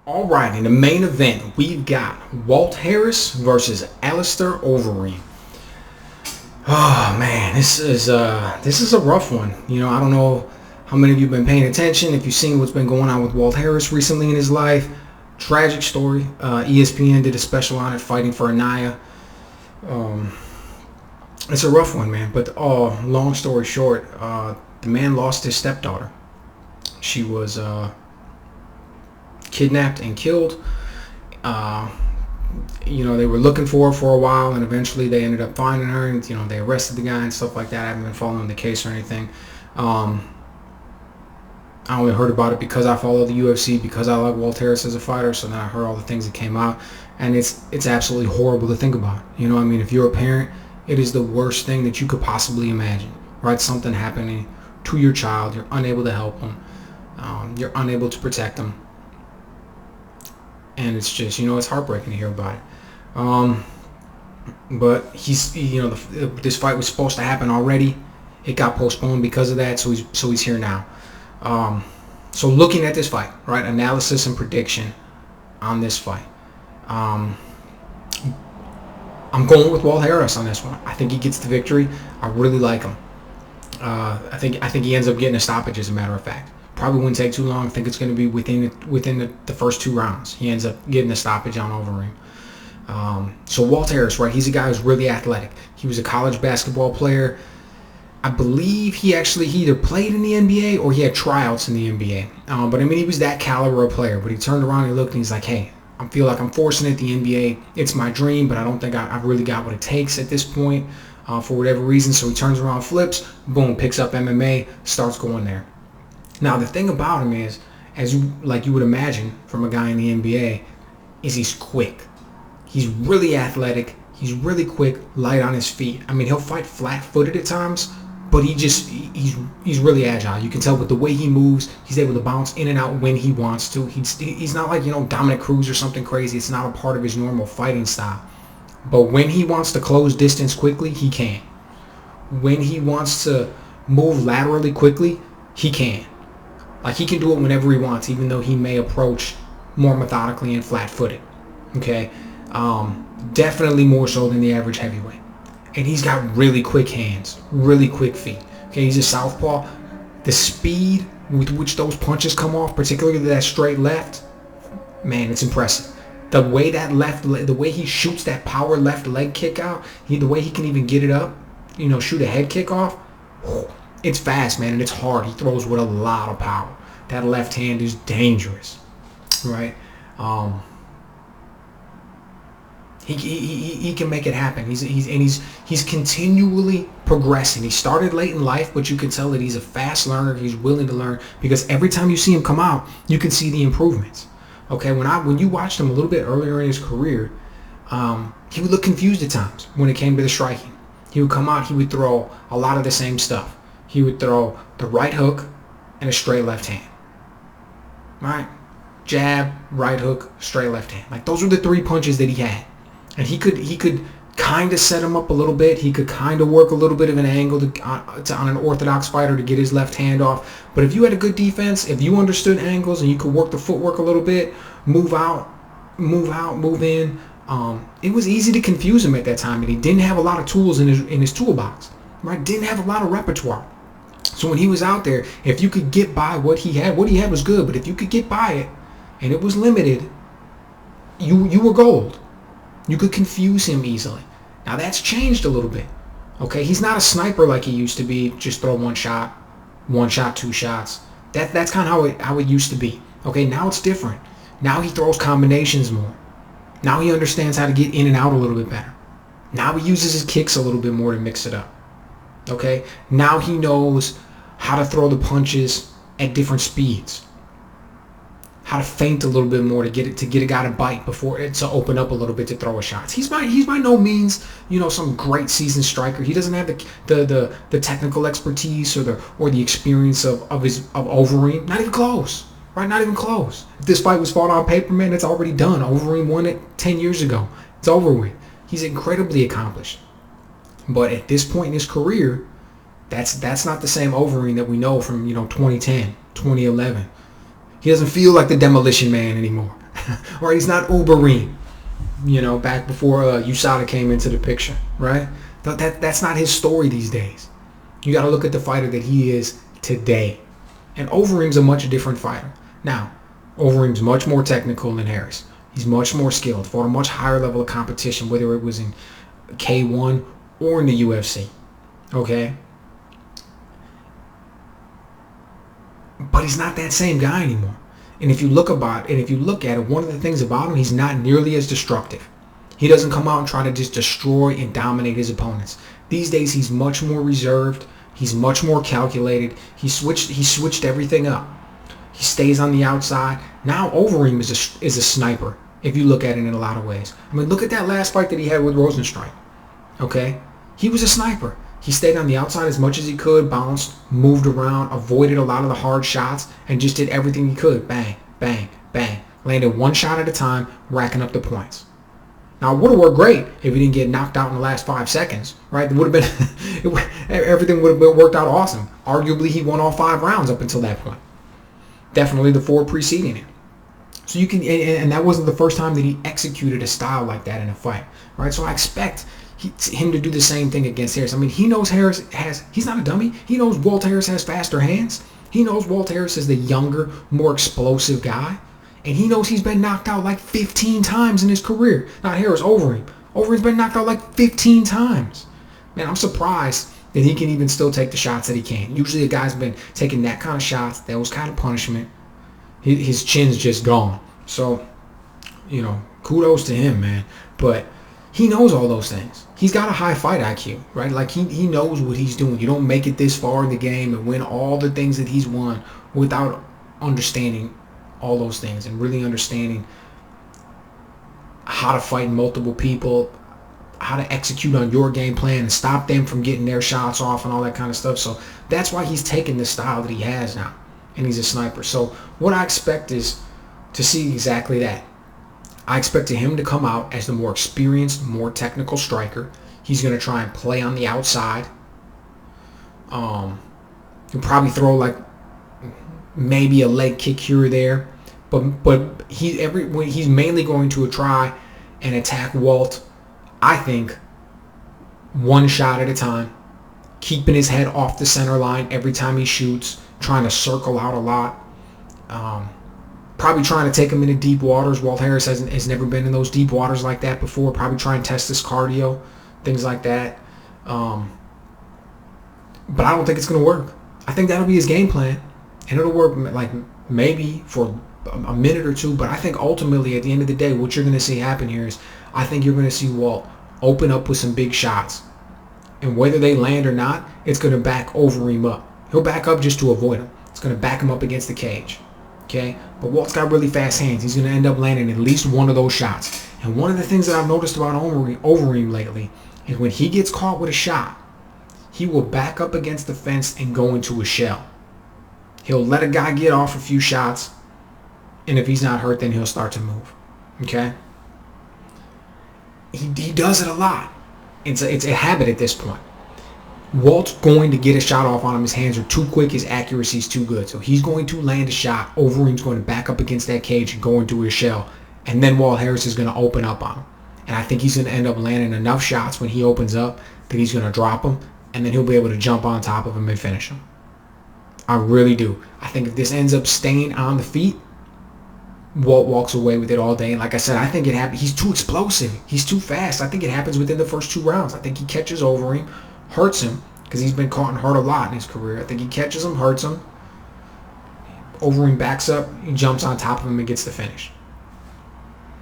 All right, in the main event, we've got Walt Harris versus Alistair Overeem. Oh man, this is a rough one. I don't know how many of you have been paying attention. If you've seen what's been going on with Walt Harris recently in his life, tragic story. ESPN did a special on it, fighting for Anaya. It's a rough one, man. But long story short, the man lost his stepdaughter. She was kidnapped and killed. They were looking for her for a while, and eventually they ended up finding her, and they arrested the guy and stuff like that. I haven't been following the case or anything. I only heard about it because I follow the UFC, because I like Walt Harris as a fighter. So then I heard all the things that came out, and it's absolutely horrible to think about. If you're a parent, it is the worst thing that you could possibly imagine, right? Something happening to your child, you're unable to help them, you're unable to protect them. And it's just, it's heartbreaking to hear about it. But this fight was supposed to happen already. It got postponed because of that, so he's here now. So looking at this fight, right, analysis and prediction on this fight. I'm going with Walt Harris on this one. I think he gets the victory. I really like him. I think he ends up getting a stoppage, as a matter of fact. Probably wouldn't take too long. I think it's going to be within the first 2 rounds. He ends up getting a stoppage on Overeem. So Walt Harris, right? He's a guy who's really athletic. He was a college basketball player. I believe he either played in the NBA or he had tryouts in the NBA. But he was that caliber of player. But he turned around and looked and he's like, hey, I feel like I'm forcing it. The NBA, it's my dream, but I don't think I've really got what it takes at this point for whatever reason. So he turns around, flips, boom, picks up MMA, starts going there. Now, the thing about him is, as you would imagine from a guy in the NBA, is he's quick. He's really athletic. He's really quick, light on his feet. He'll fight flat-footed at times, but he's really agile. You can tell with the way he moves, he's able to bounce in and out when he wants to. He's not like, Dominic Cruz or something crazy. It's not a part of his normal fighting style. But when he wants to close distance quickly, he can. When he wants to move laterally quickly, he can. He can do it whenever he wants, even though he may approach more methodically and flat-footed. Okay? Definitely more so than the average heavyweight. And he's got really quick hands, really quick feet. Okay, he's a southpaw. The speed with which those punches come off, particularly that straight left, man, it's impressive. The way the way he shoots that power left leg kick out, the way he can even get it up, shoot a head kick off, it's fast, man, and it's hard. He throws with a lot of power. That left hand is dangerous, right? He can make it happen. He's continually progressing. He started late in life, but you can tell that he's a fast learner. He's willing to learn, because every time you see him come out, you can see the improvements. Okay, when you watched him a little bit earlier in his career, he would look confused at times when it came to the striking. He would come out, he would throw a lot of the same stuff. He would throw the right hook and a straight left hand. Right? Jab, right hook, straight left hand. Those were the 3 punches that he had. And he could kind of set him up a little bit. He could kind of work a little bit of an angle on an orthodox fighter to get his left hand off. But if you had a good defense, if you understood angles and you could work the footwork a little bit, move out, move in, it was easy to confuse him at that time. And he didn't have a lot of tools in his toolbox. Right? Didn't have a lot of repertoire. So when he was out there, if you could get by what he had was good. But if you could get by it, and it was limited, you were gold. You could confuse him easily. Now that's changed a little bit. Okay, he's not a sniper like he used to be. Just throw one shot, 2 shots. That's kind of how it used to be. Okay, now it's different. Now he throws combinations more. Now he understands how to get in and out a little bit better. Now he uses his kicks a little bit more to mix it up. Okay, now he knows how to throw the punches at different speeds. How to feint a little bit more to get a guy to bite before it to open up a little bit to throw a shot. He's by no means some great seasoned striker. He doesn't have the technical expertise or the experience of Overeem. Not even close, right? Not even close. If this fight was fought on paper, man, it's already done. Overeem won it 10 years ago. It's over with. He's incredibly accomplished. But at this point in his career, that's not the same Overeem that we know from 2010, 2011. He doesn't feel like the Demolition Man anymore. Or he's not Overeem, back before USADA came into the picture, right? That's not his story these days. You got to look at the fighter that he is today. And Overeem's a much different fighter. Now, Overeem's much more technical than Harris. He's much more skilled, fought a much higher level of competition, whether it was in K1 or in the UFC. Okay? But he's not that same guy anymore. And if you look at it, one of the things about him, he's not nearly as destructive. He doesn't come out and try to just destroy and dominate his opponents. These days, he's much more reserved. He's much more calculated. He switched everything up. He stays on the outside. Now Overeem is a sniper, if you look at it in a lot of ways. I mean, look at that last fight that he had with Rosenstrike. Okay? He was a sniper. He stayed on the outside as much as he could, bounced, moved around, avoided a lot of the hard shots, and just did everything he could. Bang, bang, bang. Landed one shot at a time, racking up the points. Now, it would have worked great if he didn't get knocked out in the last 5 seconds, right? It would have been, everything would have worked out awesome. Arguably, he won all 5 rounds up until that point. Definitely the 4 preceding it. So you can, and that wasn't the first time that he executed a style like that in a fight, right? So I expect him to do the same thing against Harris. I mean, he knows he's not a dummy. He knows Walt Harris has faster hands. He knows Walt Harris is the younger, more explosive guy. And he knows he's been knocked out like 15 times in his career. Not Harris, Overeem. Overeem's been knocked out like 15 times. Man, I'm surprised that he can even still take the shots that he can. Usually a guy's been taking that kind of shots, those kind of punishment. His chin's just gone. So, kudos to him, man. But he knows all those things. He's got a high fight IQ, right? Like he knows what he's doing. You don't make it this far in the game and win all the things that he's won without understanding all those things and really understanding how to fight multiple people, how to execute on your game plan and stop them from getting their shots off and all that kind of stuff. So that's why he's taken the style that he has now, and he's a sniper. So what I expect is to see exactly that. I expect him to come out as the more experienced, more technical striker. He's going to try and play on the outside. He'll probably throw like maybe a leg kick here or there, but he's mainly going to try and attack Walt, I think, one shot at a time, keeping his head off the center line every time he shoots, trying to circle out a lot, probably trying to take him into deep waters. Walt Harris has never been in those deep waters like that before. Probably try and test his cardio, things like that. But I don't think it's going to work. I think that'll be his game plan. And it'll work like maybe for a minute or two, but I think ultimately at the end of the day, what you're going to see happen here is I think you're going to see Walt open up with some big shots. And whether they land or not, it's going to back Overeem up. He'll back up just to avoid him. It's going to back him up against the cage. Okay? But Walt's got really fast hands. He's going to end up landing at least one of those shots. And one of the things that I've noticed about Overeem lately is when he gets caught with a shot, he will back up against the fence and go into a shell. He'll let a guy get off a few shots, and if he's not hurt, then he'll start to move. Okay? He does it a lot. It's a habit at this point. Walt's going to get a shot off on him. His hands are too quick. His accuracy is too good. So he's going to land a shot. Overeem's going to back up against that cage and go into his shell. And then Walt Harris is going to open up on him. And I think he's going to end up landing enough shots when he opens up that he's going to drop him. And then he'll be able to jump on top of him and finish him. I really do. I think if this ends up staying on the feet, Walt walks away with it all day. And like I said, I think it happens. He's too explosive. He's too fast. I think it happens within the first 2 rounds. I think he catches Overeem, hurts him, because he's been caught and hurt a lot in his career. I think he catches him, hurts him. Overeem backs up, he jumps on top of him and gets the finish.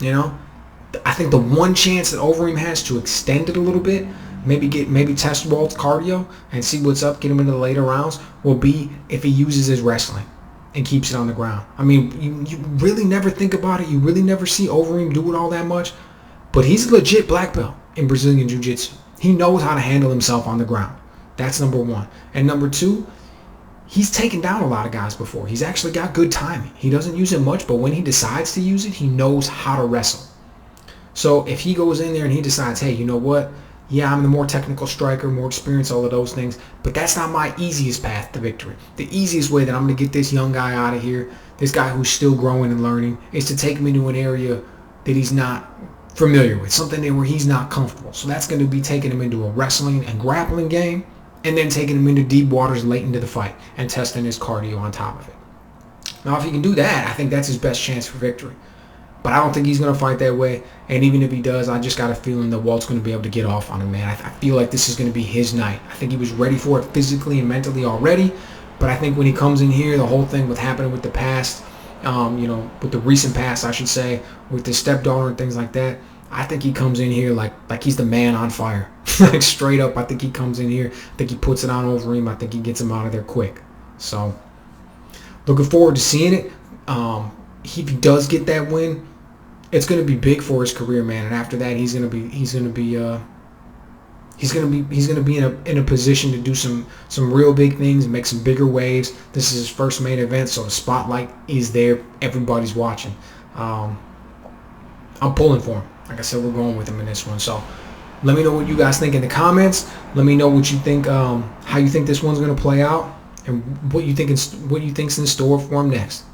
I think the one chance that Overeem has to extend it a little bit, maybe test Walt's cardio and see what's up, get him into the later rounds, will be if he uses his wrestling and keeps it on the ground. I mean, you really never think about it. You really never see Overeem do it all that much. But he's a legit black belt in Brazilian Jiu-Jitsu. He knows how to handle himself on the ground. That's number one. And number two, he's taken down a lot of guys before. He's actually got good timing. He doesn't use it much, but when he decides to use it, he knows how to wrestle. So if he goes in there and he decides, hey, you know what? Yeah, I'm the more technical striker, more experienced, all of those things, but that's not my easiest path to victory. The easiest way that I'm going to get this young guy out of here, this guy who's still growing and learning, is to take him into an area that he's not familiar with, something there where he's not comfortable. So that's going to be taking him into a wrestling and grappling game, and then taking him into deep waters late into the fight and testing his cardio on top of it. Now, if he can do that, I think that's his best chance for victory. But I don't think he's going to fight that way. And even if he does, I just got a feeling that Walt's going to be able to get off on him, man. I feel like this is going to be his night. I think he was ready for it physically and mentally already. But I think when he comes in here, the whole thing with happening with the past, with the recent past, I should say, with his stepdaughter and things like that, I think he comes in here like he's the man on fire. Like straight up, I think he comes in here. I think he puts it on Overeem. I think he gets him out of there quick. So, looking forward to seeing it. If he does get that win, it's going to be big for his career, man. And after that, he's going to be in a position to do some real big things and make some bigger waves. This is his first main event, so the spotlight is there. Everybody's watching. I'm pulling for him. Like I said, we're going with him in this one. So let me know what you guys think in the comments. Let me know what you think, how you think this one's going to play out, and what you think's in store for him next.